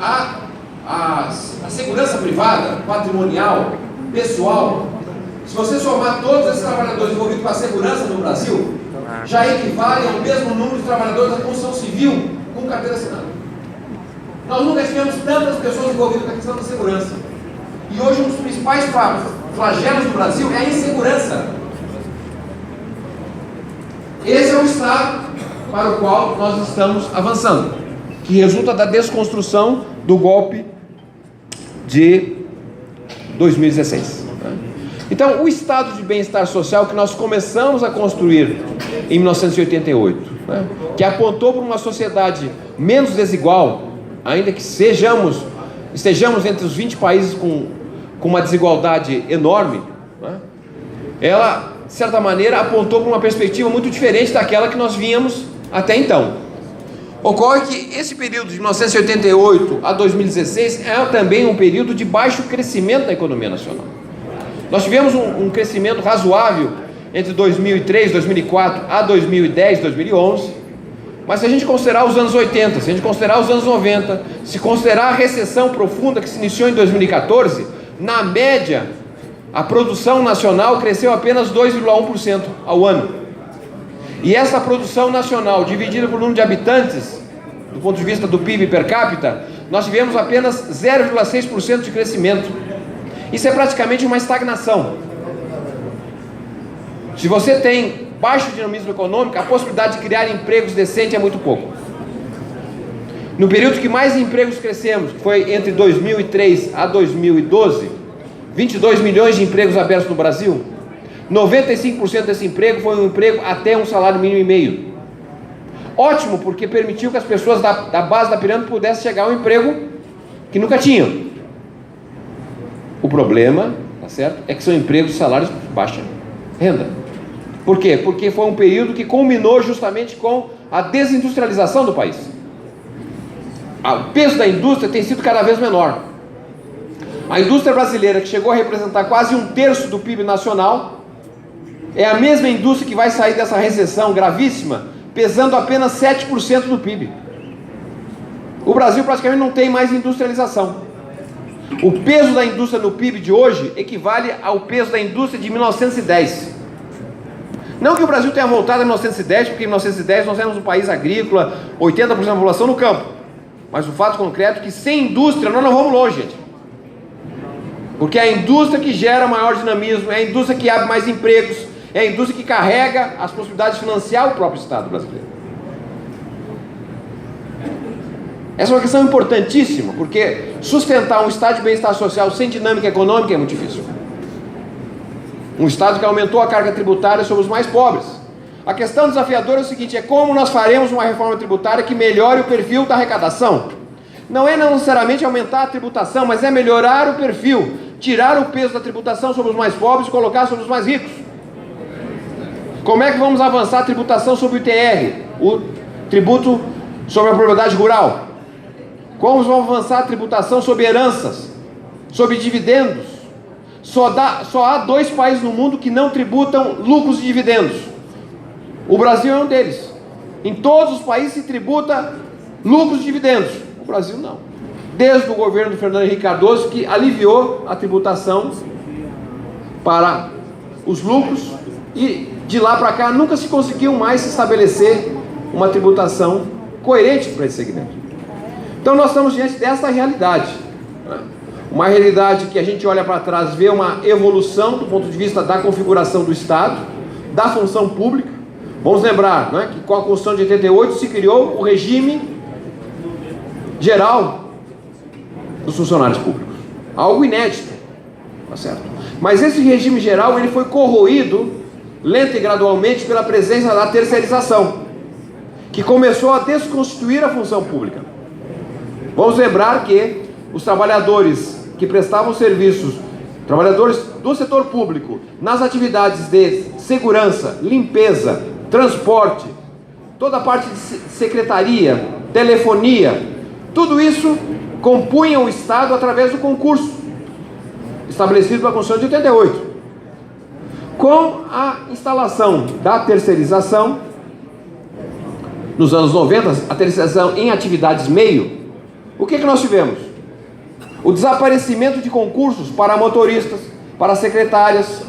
a segurança privada, patrimonial, pessoal, se você somar todos esses trabalhadores envolvidos com a segurança no Brasil, já equivale ao mesmo número de trabalhadores da construção civil com carteira assinada. Nós nunca tivemos tantas pessoas envolvidas com a questão da segurança. E hoje um dos principais flagelos do Brasil é a insegurança. Esse é o estado para o qual nós estamos avançando, que resulta da desconstrução do golpe de 2016. Então, o estado de bem-estar social que nós começamos a construir em 1988, que apontou para uma sociedade menos desigual, ainda que estejamos entre os 20 países com uma desigualdade enorme, ela, de certa maneira, apontou para uma perspectiva muito diferente daquela que nós vínhamos até então. Ocorre que esse período de 1988 a 2016 é também um período de baixo crescimento da economia nacional. Nós tivemos um crescimento razoável entre 2003, 2004 a 2010, 2011, mas se a gente considerar os anos 80, se a gente considerar os anos 90, se considerar a recessão profunda que se iniciou em 2014, na média, a produção nacional cresceu apenas 2,1% ao ano. E essa produção nacional, dividida por número de habitantes, do ponto de vista do PIB per capita, nós tivemos apenas 0,6% de crescimento. Isso é praticamente uma estagnação. Se você tem baixo dinamismo econômico, a possibilidade de criar empregos decentes é muito pouco. No período que mais empregos crescemos, que foi entre 2003 a 2012, 22 milhões de empregos abertos no Brasil, 95% desse emprego foi um emprego até um salário mínimo e meio. Ótimo, porque permitiu que as pessoas da base da pirâmide pudessem chegar a um emprego que nunca tinham. O problema, tá certo, é que são empregos de salários de baixa renda. Por quê? Porque foi um período que culminou justamente com a desindustrialização do país. O peso da indústria tem sido cada vez menor. A indústria brasileira, que chegou a representar quase 1/3 do PIB nacional, é a mesma indústria que vai sair dessa recessão gravíssima, pesando apenas 7% do PIB. O Brasil praticamente não tem mais industrialização. O peso da indústria no PIB de hoje equivale ao peso da indústria de 1910. Não que o Brasil tenha voltado a 1910, porque em 1910 nós éramos um país agrícola, 80% da população no campo. Mas o fato concreto é que sem indústria nós não vamos longe, gente. Porque é a indústria que gera maior dinamismo, é a indústria que abre mais empregos, é a indústria que carrega as possibilidades de financiar o próprio Estado brasileiro. Essa é uma questão importantíssima, porque sustentar um estado de bem-estar social sem dinâmica econômica é muito difícil. Um estado que aumentou a carga tributária sobre os mais pobres. A questão desafiadora é o seguinte: é como nós faremos uma reforma tributária que melhore o perfil da arrecadação. Não é necessariamente aumentar a tributação, mas é melhorar o perfil, tirar o peso da tributação sobre os mais pobres e colocar sobre os mais ricos. Como é que vamos avançar a tributação sobre o ITR, o tributo sobre a propriedade rural? Como vamos avançar a tributação sobre heranças, sobre dividendos? Só há 2 países no mundo que não tributam lucros e dividendos. O Brasil é um deles. Em todos os países se tributa lucros e dividendos. O Brasil não. Desde o governo do Fernando Henrique Cardoso, que aliviou a tributação para os lucros, e de lá para cá nunca se conseguiu mais estabelecer uma tributação coerente para esse segmento. Então nós estamos diante dessa realidade, uma realidade que a gente olha para trás, vê uma evolução do ponto de vista da configuração do Estado, da função pública. Vamos lembrar, que com a Constituição de 88 se criou o regime geral dos funcionários públicos, algo inédito, tá certo? Mas esse regime geral ele foi corroído lenta e gradualmente pela presença da terceirização, que começou a desconstituir a função pública. Vamos lembrar que os trabalhadores que prestavam serviços, trabalhadores do setor público, nas atividades de segurança, limpeza, transporte, toda a parte de secretaria, telefonia, tudo isso compunha o Estado através do concurso estabelecido pela Constituição de 88. Com a instalação da terceirização, nos anos 90, a terceirização em atividades meio, o que nós tivemos? O desaparecimento de concursos para motoristas, para secretárias,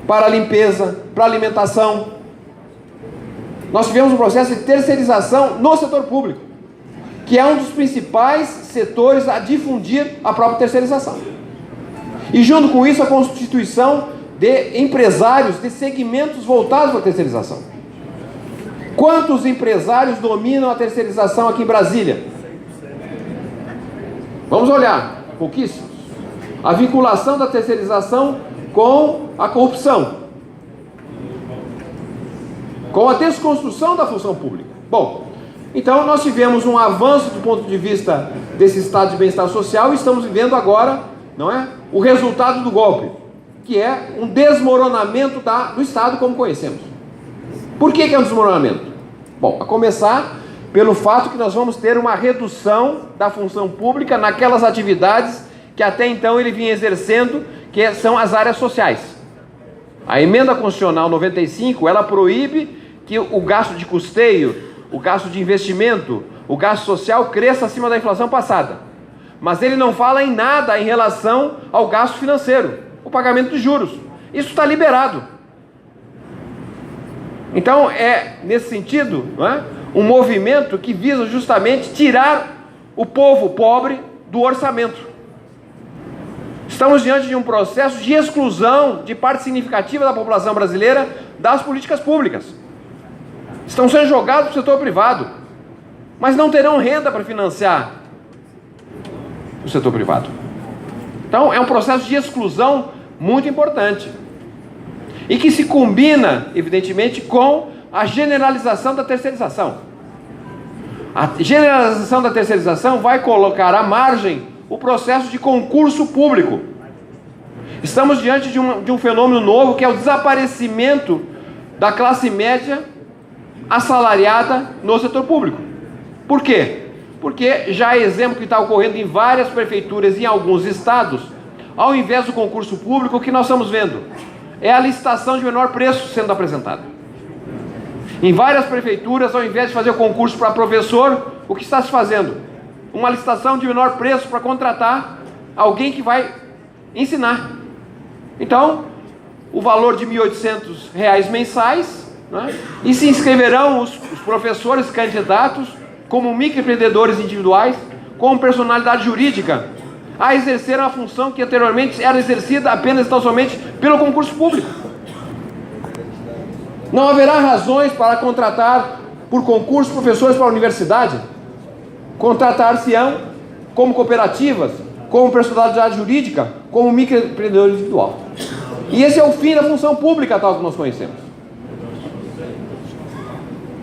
para limpeza, para alimentação. Nós tivemos um processo de terceirização no setor público, que é um dos principais setores a difundir a própria terceirização. E junto com isso a constituição de empresários de segmentos voltados para a terceirização. Quantos empresários dominam a terceirização aqui em Brasília? Vamos olhar, pouquíssimos. A vinculação da terceirização com a corrupção, com a desconstrução da função pública. Bom, então nós tivemos um avanço do ponto de vista desse estado de bem-estar social e estamos vivendo agora, não é, o resultado do golpe, que é um desmoronamento do Estado como conhecemos. Por que é um desmoronamento? Bom, a começar pelo fato que nós vamos ter uma redução da função pública naquelas atividades que até então ele vinha exercendo, que são as áreas sociais. A emenda constitucional 95, ela proíbe que o gasto de custeio, o gasto de investimento, o gasto social cresça acima da inflação passada. Mas ele não fala em nada em relação ao gasto financeiro, o pagamento de juros. Isso está liberado. Então é, nesse sentido, não é, um movimento que visa justamente tirar o povo pobre do orçamento. Estamos diante de um processo de exclusão de parte significativa da população brasileira das políticas públicas. Estão sendo jogados para o setor privado, mas não terão renda para financiar o setor privado. Então é um processo de exclusão muito importante e que se combina, evidentemente, com a generalização da terceirização. A generalização da terceirização vai colocar à margem o processo de concurso público. Estamos diante de um fenômeno novo, que é o desaparecimento da classe média assalariada no setor público. Por quê? Porque já é exemplo que está ocorrendo em várias prefeituras e em alguns estados. Ao invés do concurso público, o que nós estamos vendo é a licitação de menor preço sendo apresentada. Em várias prefeituras, ao invés de fazer o concurso para professor, o que está se fazendo? Uma licitação de menor preço para contratar alguém que vai ensinar. Então, o valor de R$ 1.800 mensais, né? E se inscreverão os professores candidatos como microempreendedores individuais, com personalidade jurídica, a exercer a função que anteriormente era exercida apenas e tão somente pelo concurso público. Não haverá razões para contratar por concurso professores para a universidade. Contratar-se-ão como cooperativas, como personalidade jurídica, como microempreendedor individual. E esse é o fim da função pública tal que nós conhecemos.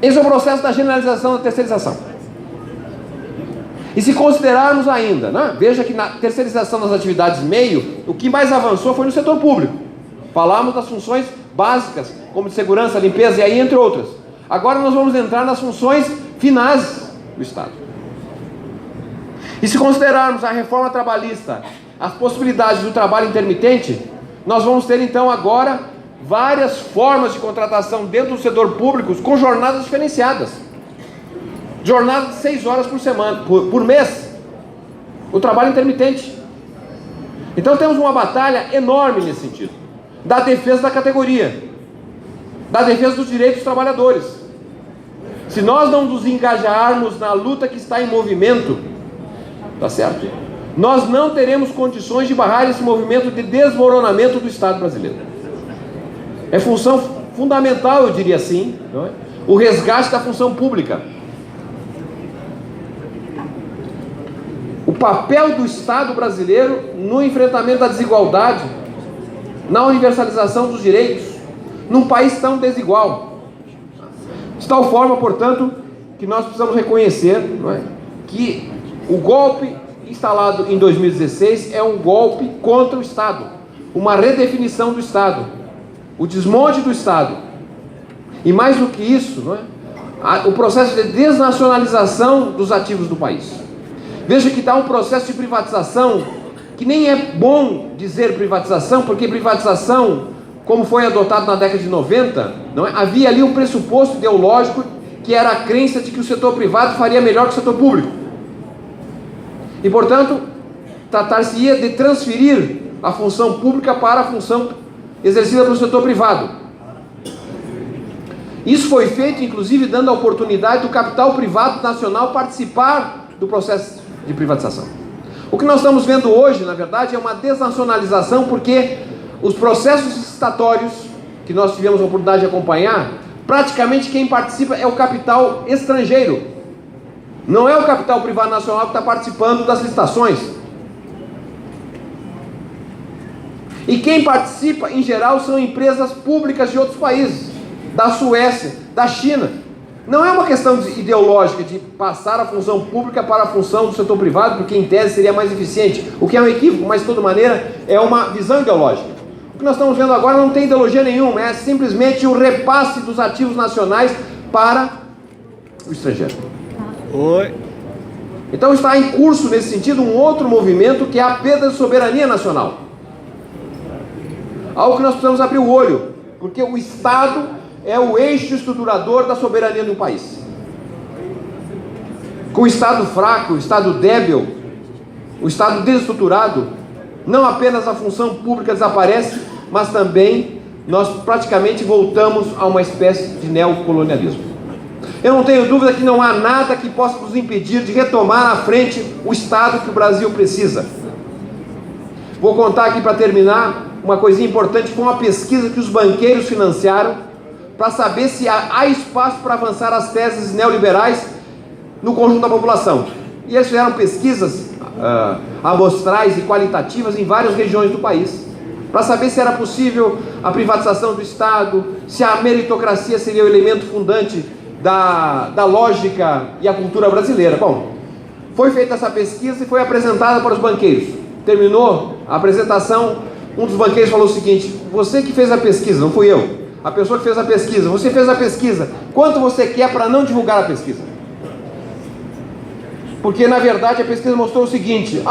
Esse é o processo da generalização da terceirização. E se considerarmos ainda, né, veja que na terceirização das atividades meio, o que mais avançou foi no setor público. Falamos das funções básicas, como de segurança, limpeza e aí entre outras. Agora nós vamos entrar nas funções finais do Estado. E se considerarmos a reforma trabalhista, as possibilidades do trabalho intermitente, nós vamos ter então agora várias formas de contratação dentro do setor público com jornadas diferenciadas. Jornada de 6 horas por semana, por mês. O trabalho intermitente. Então temos uma batalha enorme nesse sentido. Da defesa da categoria. Da defesa dos direitos dos trabalhadores. Se nós não nos engajarmos na luta que está em movimento, tá certo? Nós não teremos condições de barrar esse movimento de desmoronamento do Estado brasileiro. É função fundamental, eu diria assim, não é? O resgate da função pública. O papel do Estado brasileiro no enfrentamento da desigualdade, na universalização dos direitos, num país tão desigual. De tal forma, portanto, que nós precisamos reconhecer, não é, que o golpe instalado em 2016 é um golpe contra o Estado, uma redefinição do Estado, o desmonte do Estado. E mais do que isso, não é, o processo de desnacionalização dos ativos do país. Veja que está um processo de privatização, que nem é bom dizer privatização, porque privatização, como foi adotado na década de 90, não é? Havia ali um pressuposto ideológico, que era a crença de que o setor privado faria melhor que o setor público. E, portanto, tratar-se-ia de transferir a função pública para a função exercida pelo setor privado. Isso foi feito, inclusive, dando a oportunidade do capital privado nacional participar do processo de privatização. O que nós estamos vendo hoje, na verdade, é uma desnacionalização, porque os processos licitatórios que nós tivemos a oportunidade de acompanhar, praticamente quem participa é o capital estrangeiro. Não é o capital privado nacional que está participando das licitações. E quem participa, em geral, são empresas públicas de outros países, da Suécia, da China. Não é uma questão ideológica de passar a função pública para a função do setor privado, porque em tese seria mais eficiente, o que é um equívoco, mas de toda maneira é uma visão ideológica. O que nós estamos vendo agora não tem ideologia nenhuma, é simplesmente o repasse dos ativos nacionais para o estrangeiro. Oi. Então está em curso, nesse sentido, um outro movimento, que é a perda de soberania nacional. Algo que nós precisamos abrir o olho, porque o Estado é o eixo estruturador da soberania de um país. Com o Estado fraco, o Estado débil, o Estado desestruturado, não apenas a função pública desaparece, mas também nós praticamente voltamos a uma espécie de neocolonialismo. Eu não tenho dúvida que não há nada que possa nos impedir de retomar à frente o Estado que o Brasil precisa. Vou contar aqui para terminar uma coisinha importante. Foi uma pesquisa que os banqueiros financiaram para saber se há espaço para avançar as teses neoliberais no conjunto da população. E eles fizeram pesquisas amostrais e qualitativas em várias regiões do país, para saber se era possível a privatização do Estado, se a meritocracia seria o elemento fundante da lógica e a cultura brasileira. Bom, foi feita essa pesquisa e foi apresentada para os banqueiros. Terminou a apresentação, um dos banqueiros falou o seguinte: você que fez a pesquisa, não fui eu, a pessoa que fez a pesquisa, você fez a pesquisa, quanto você quer para não divulgar a pesquisa? Porque na verdade a pesquisa mostrou o seguinte: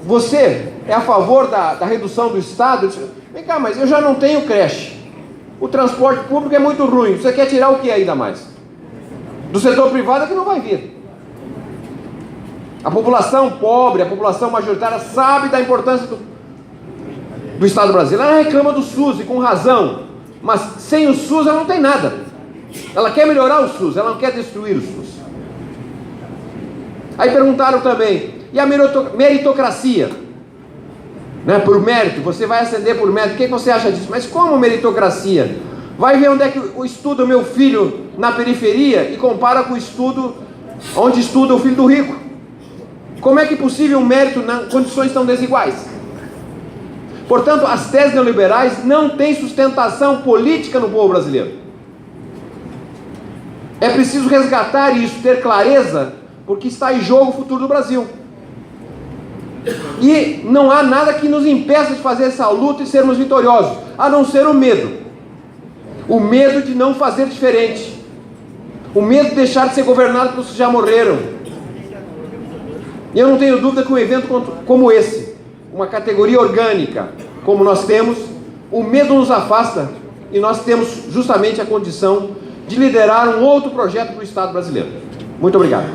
você é a favor da redução do Estado? Disse, vem cá, mas eu já não tenho creche, o transporte público é muito ruim, você quer tirar o que ainda mais? Do setor privado é que não vai vir. A população pobre, a população majoritária sabe da importância do Estado brasileiro. Ela reclama do SUS, e com razão, mas sem o SUS ela não tem nada. Ela quer melhorar o SUS, ela não quer destruir o SUS. Aí perguntaram também, e a meritocracia? Né, por mérito, você vai ascender por mérito, o que você acha disso? Mas como meritocracia? Vai ver onde é que estuda o meu filho na periferia e compara com o estudo onde estuda o filho do rico. Como é que é possível um mérito em condições tão desiguais? Portanto, as teses neoliberais não têm sustentação política no povo brasileiro. É preciso resgatar isso, ter clareza, porque está em jogo o futuro do Brasil. E não há nada que nos impeça de fazer essa luta e sermos vitoriosos, a não ser o medo. O medo de não fazer diferente. O medo de deixar de ser governado pelos que já morreram. E eu não tenho dúvida que um evento como esse, uma categoria orgânica como nós temos, o medo nos afasta e nós temos justamente a condição de liderar um outro projeto para o Estado brasileiro. Muito obrigado.